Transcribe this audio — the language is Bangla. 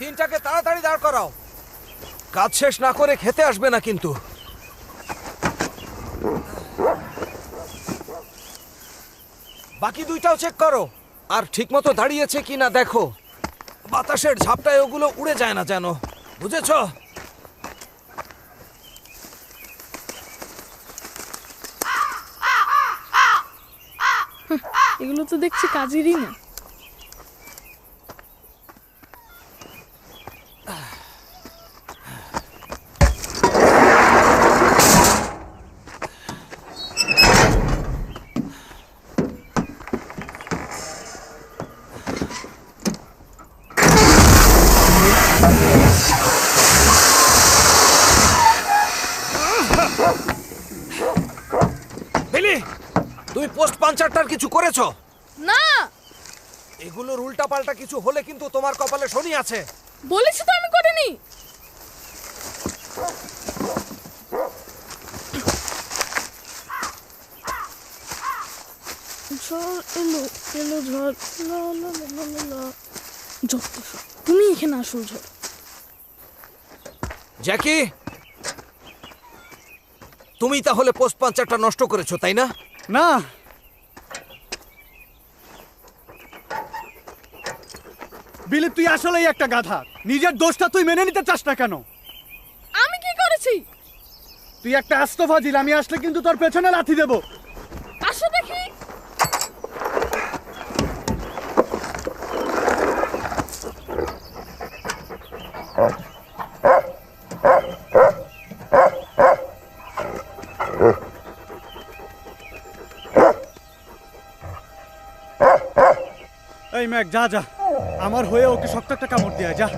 তিনটাকে তাড়াতাড়ি দাঁড় করাও, কাজ শেষ না করে খেতে আসবে না কিন্তু। বাকি দুইটাও চেক করো, আর ঠিকমতো দাঁড়িয়েছে কিনা দেখো। বাতাসের ঝাপটায় ওগুলো উড়ে যায় না যেন, বুঝেছো? এগুলো তো দেখছি কাজেরই না। বিলি, তুমি পোস্ট পাঞ্চারটার কিছু করেছো? না, এগুলোর উল্টা পাল্টা কিছু হলে কিন্তু তোমার কপালে শনি আছে। বলেছি তো আমি করিনি। ঝড় এলো এলো ঝড়, লা লা লা লা লা লা। যত সব, তুমি এখানে আসল ঝড়। জ্যাকি, তুমি তাহলে পোস্ট পাঞ্চারটা নষ্ট করেছো, তাই না? না, বিলি তুই আসলেই একটা গাধা। নিজের দোষটা তুই মেনে নিতে চাস না কেন? আমি কি করেছি? তুই একটা আস্ত ফাজিল। আমি আসলে কিন্তু তোর পেছনে লাথি দেবো। আসো দেখি। এই ম্যাক, যা যা, আমার হয়ে ওকে শক্ত একটা কামড় দেয়া যা।